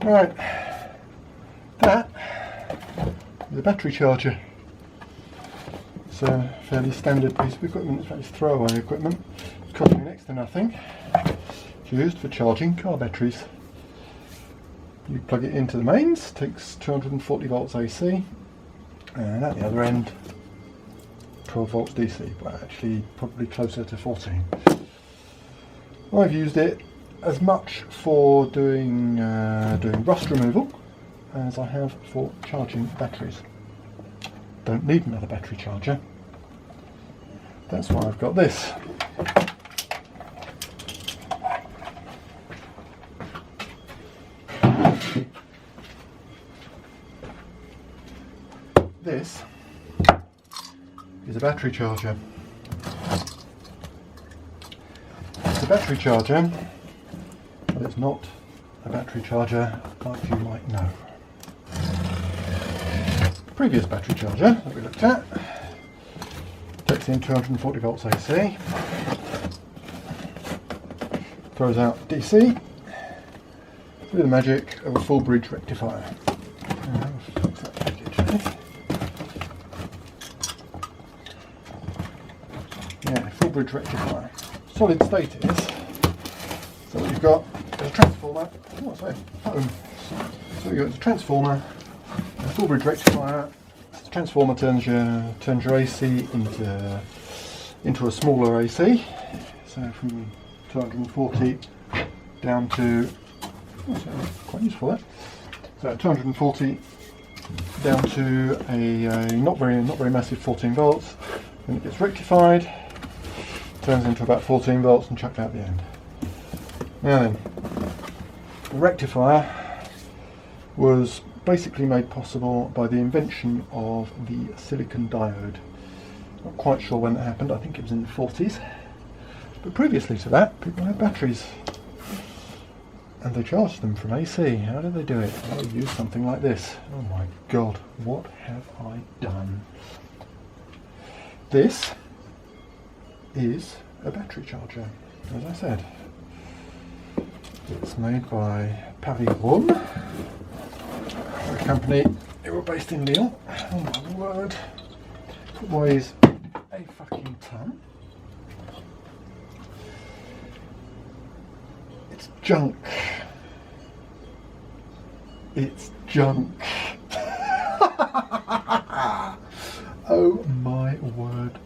Right, that is a battery charger. It's a fairly standard piece of equipment. It's fairly throwaway equipment. It's costing next to nothing. It's used for charging car batteries. You plug it into the mains, takes 240 volts AC, and at the other end 12 volts DC, but actually probably closer to 14. I've used it as much for doing rust removal as I have for charging batteries. Don't need another battery charger. That's why I've got this. This is a battery charger. It's a battery charger, but it's not a battery charger like you might know. The previous battery charger that we looked at takes in 240 volts AC, throws out DC through the magic of a full bridge rectifier. Fix that package. Yeah, full bridge rectifier. Solid state it is. So what you've got is a transformer. What's that? Foam. So you've got a transformer, a full bridge rectifier. The transformer turns your AC into a smaller AC. So from 240 down to quite useful that. So 240 down to a not very massive 14 volts. Then it gets rectified, turns into about 14 volts and chucked out the end. Now then, the rectifier was basically made possible by the invention of the silicon diode. Not quite sure when that happened, I think it was in the 40s. But previously to that, people had batteries. And they charged them from AC. How did they do it? Well, they used something like this. Oh my god, what have I done? This is a battery charger, as I said. It's made by Paris-Rhône, a company who were based in Lyon. Oh my word. It weighs a fucking ton. It's junk. It's junk. Oh my word.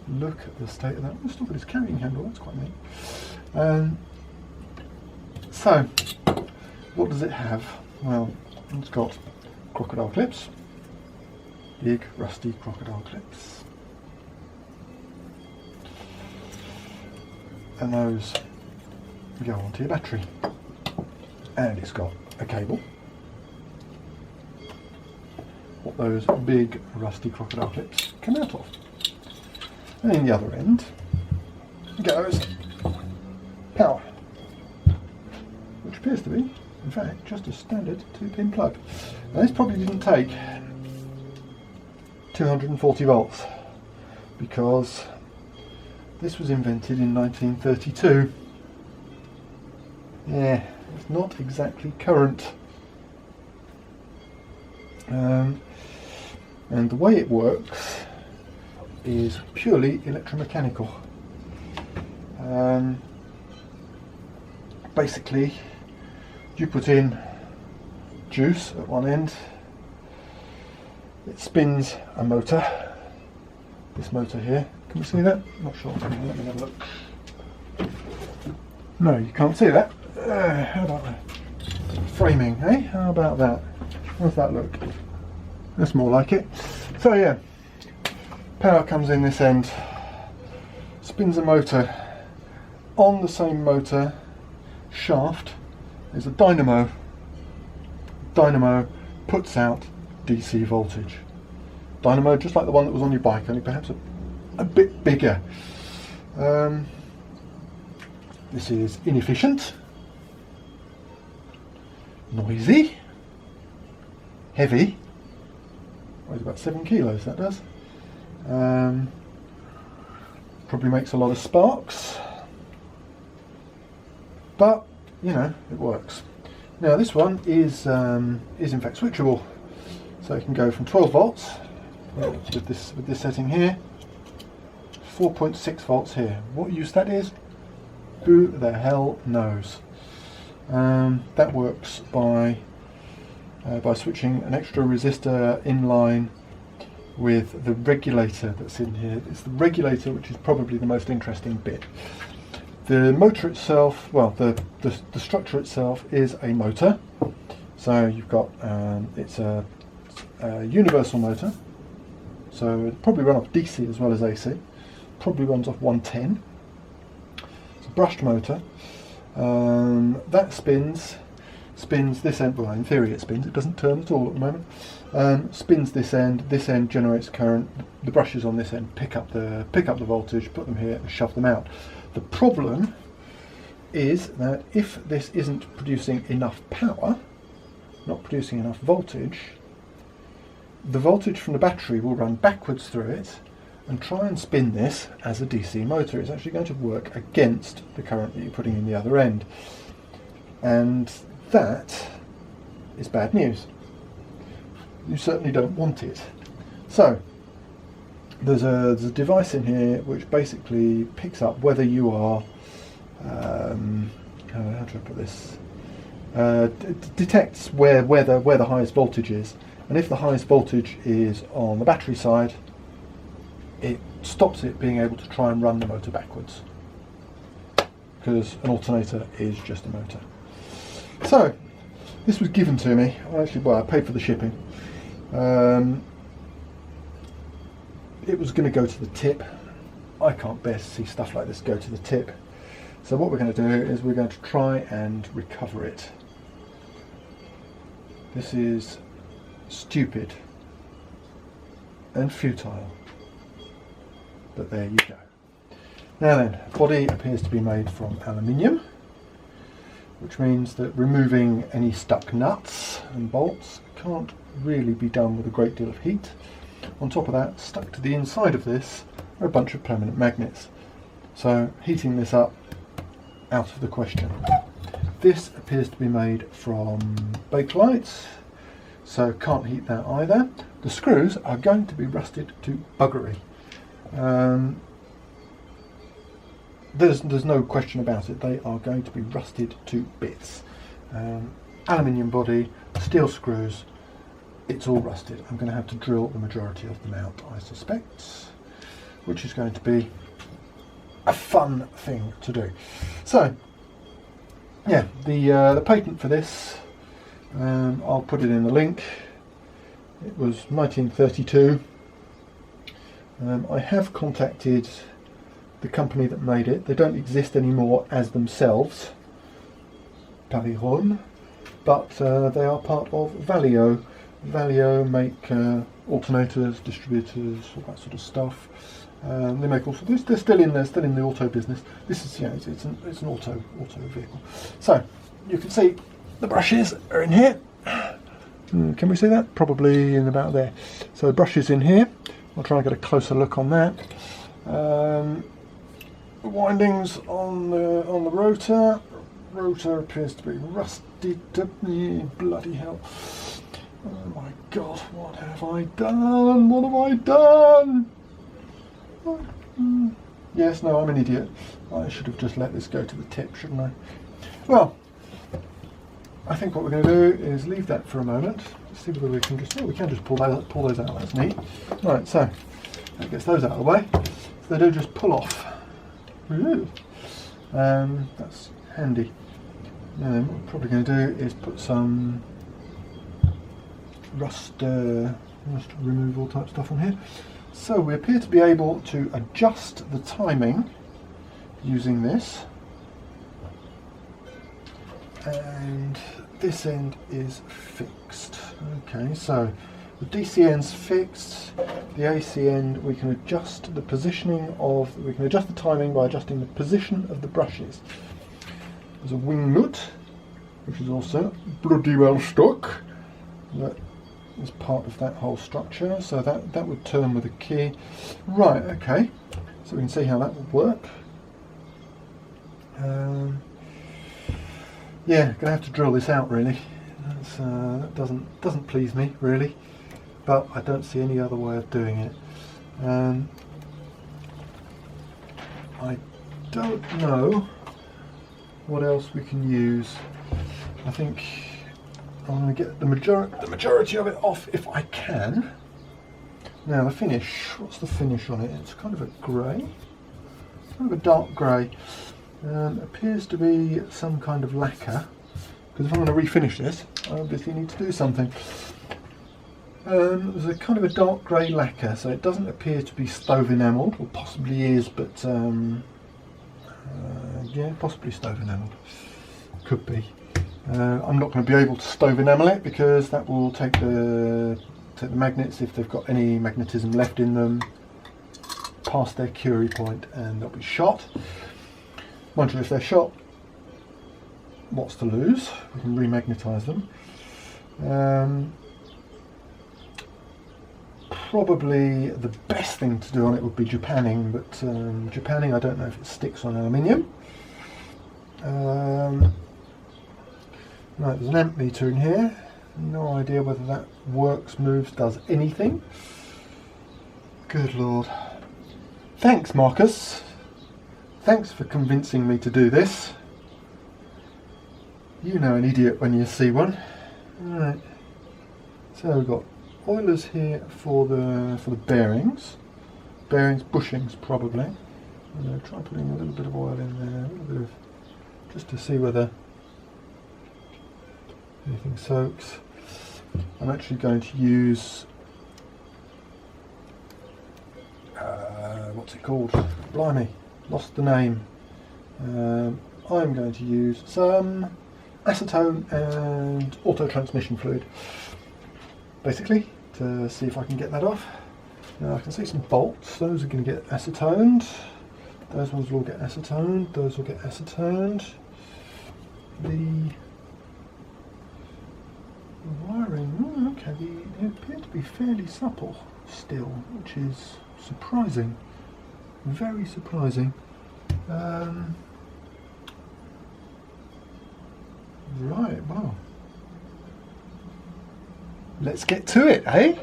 Look at the state of that. Let's look at its carrying handle, that's quite neat. So, what does it have? Well, it's got crocodile clips. Big, rusty crocodile clips. And those go onto your battery. And it's got a cable. What those big, rusty crocodile clips come out of. And in the other end goes power, which appears to be, in fact, just a standard 2-pin plug. Now this probably didn't take 240 volts because this was invented in 1932. Yeah, it's not exactly current. And the way it works is purely electromechanical. Basically, you put in juice at one end, it spins a motor, this motor here. Can you see that? Not sure. Let me have a look. No, you can't see that. How about that? Framing, eh? How about that? How's that look? That's more like it. So yeah, power comes in this end, spins a motor. On the same motor shaft is a dynamo. Dynamo puts out DC voltage. Dynamo just like the one that was on your bike, only perhaps a bit bigger. This is inefficient, noisy, heavy. Weighs about 7 kilos, that does. Probably makes a lot of sparks, but you know, it works. Now this one is in fact switchable, so you can go from 12 volts with this setting here, 4.6 volts here. What use that is, who the hell knows? That works by switching an extra resistor in line with the regulator that's in here. It's the regulator which is probably the most interesting bit. The motor itself, well, the structure itself is a motor. So you've got, it's a universal motor. So it'll probably run off DC as well as AC. Probably runs off 110. It's a brushed motor. That spins this end. Well, in theory it spins. It doesn't turn at all at the moment. Spins this end. This end generates current. The brushes on this end pick up the voltage, put them here, and shove them out. The problem is that if this isn't producing enough power, not producing enough voltage, the voltage from the battery will run backwards through it and try and spin this as a DC motor. It's actually going to work against the current that you're putting in the other end. And that is bad news. You certainly don't want it. So there's a device in here which basically picks up whether you are, how do I put this? Detects where the highest voltage is, and if the highest voltage is on the battery side, it stops it being able to try and run the motor backwards, because an alternator is just a motor. So this was given to me. I paid for the shipping. It was going to go to the tip. I can't bear to see stuff like this go to the tip. So what we're going to do is we're going to try and recover it. This is stupid and futile, but there you go. Now then, body appears to be made from aluminium, which means that removing any stuck nuts and bolts can't really be done with a great deal of heat. On top of that, stuck to the inside of this are a bunch of permanent magnets. So heating this up, out of the question. This appears to be made from Bakelite, so can't heat that either. The screws are going to be rusted to buggery. There's no question about it. They are going to be rusted to bits. Aluminium body, steel screws, it's all rusted. I'm going to have to drill the majority of them out, I suspect, which is going to be a fun thing to do. So, yeah, the patent for this, I'll put it in the link. It was 1932. I have contacted the company that made it. They don't exist anymore as themselves, Paris Rhône, but they are part of Valeo. Valeo make alternators, distributors, all that sort of stuff. They make also this. They're still in the auto business. This is, it's an auto vehicle. So you can see the brushes are in here. Can we see that? Probably in about there. So the brushes in here. I'll try and get a closer look on that. The windings on the rotor. Rotor appears to be rusty. Bloody hell! Oh my God! What have I done? What have I done? Yes, no, I'm an idiot. I should have just let this go to the tip, shouldn't I? Well, I think what we're going to do is leave that for a moment. See whether we can just, we can just pull those out. That's neat. Right, so that gets those out of the way. So they do just pull off. That's handy. And then what we're probably going to do is put some rust removal type stuff on here. So we appear to be able to adjust the timing using this, and this end is fixed. Okay, so the DC end's fixed. The AC end, we can adjust the positioning of, we can adjust the timing by adjusting the position of the brushes. There's a wing nut, which is also bloody well stuck. That is part of that whole structure, so that would turn with a key. Right, okay, so we can see how that would work. yeah, gonna have to drill this out really. That doesn't please me really, but I don't see any other way of doing it. I don't know what else we can use. I think I'm going to get the majority of it off if I can. Now the finish, what's the finish on it? It's kind of a grey, kind of a dark grey. Appears to be some kind of lacquer, because if I'm going to refinish this, I obviously need to do something. There's a kind of a dark grey lacquer, so it doesn't appear to be stove enamelled, or possibly is, but yeah, possibly stove enamelled. Could be. I'm not going to be able to stove enamel it because that will take the magnets, if they've got any magnetism left in them, past their Curie point, and they'll be shot. Mind you, if they're shot, what's to lose? We can remagnetise them. Probably the best thing to do on it would be Japanning, but Japanning, I don't know if it sticks on aluminium. Right, there's an amp meter in here. No idea whether that works, moves, does anything. Good Lord. Thanks, Marcus. Thanks for convincing me to do this. You know an idiot when you see one. Right. So we've got oilers here for the bearings. Bearings, bushings probably. I'm going to try putting a little bit of oil in there, a little bit of, just to see whether anything soaks. I'm actually going to use what's it called? Blimey, lost the name. I'm going to use some acetone and auto transmission fluid, basically, to see if I can get that off. Now I can see some bolts, those are going to get acetoned, those ones will get acetoned, those will get acetoned. The wiring, okay, they appear to be fairly supple still, which is surprising, very surprising. Right, well, let's get to it, eh?